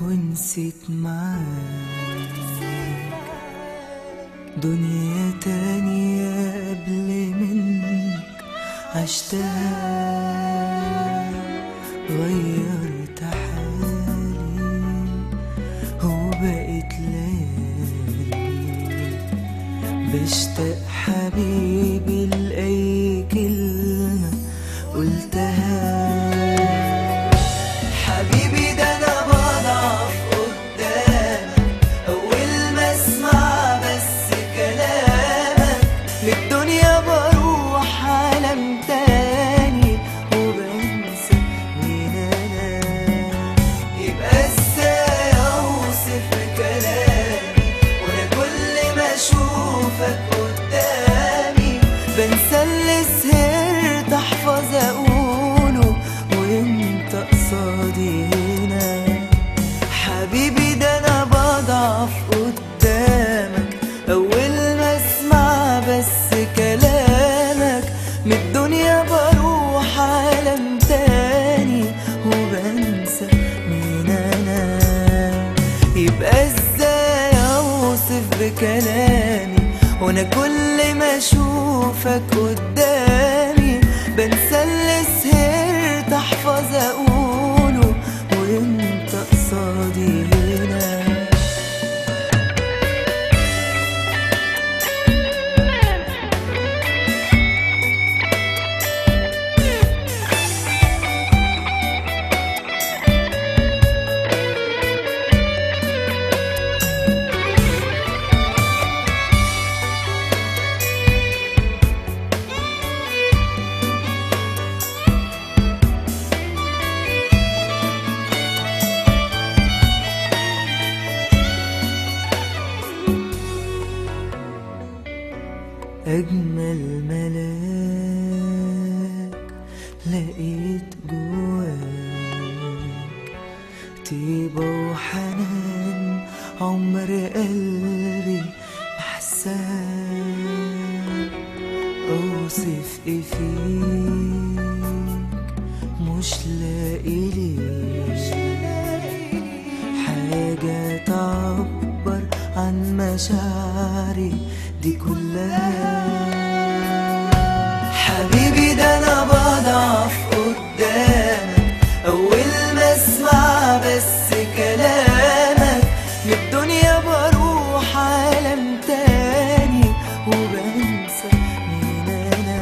ونسيت معاك دنيا تانية قبل منك عشتها، غيرت حالي وبقيت ليالي بشتاق حبيبي لأي كلمة قلتها. حبيبي ده أنا بضعف قدامك أول ما أسمع بس كلامك، للدنيا بروح عالم تاني وبنسى مين أنا. يبقى إزاي أوصف بكلامي وأنا كل ما أشوفك قدامي بنسى اللي سهرت أحفظ أقوله وأنت قصادي هنا. حبيبي ده أنا بضعف قدامك أول ما أسمع بس كلامك، من الدنيا بروح عالم تاني وبنسى مين أنا. يبقى إزاي أوصف بكلامي وأنا كل ما أشوفك قدامي بنسى اللي سهرت أحفظ أقوله وأنت قصادي هنا. أجمل ملاك لقيت جواك، طيبة وحنان عمر قلبي بحساك. أوصف إيه فيك مش لاقي ليك حاجة تعبر عن مشاعري دي كلها. حبيبي ده أنا بضعف قدامك أول ما أسمع بس كلامك، من الدنيا بروح عالم تاني وبنسى مين أنا.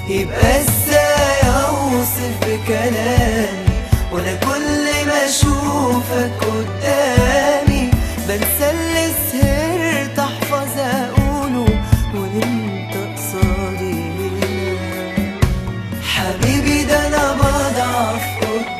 يبقى إزاي أوصف بكلامي وأنا كل ما أشوفك قدامي بنسى اللي سهرت أحفظ أقوله وأنت قصادي هنا. حبيبي ده أنا بضعف قدامي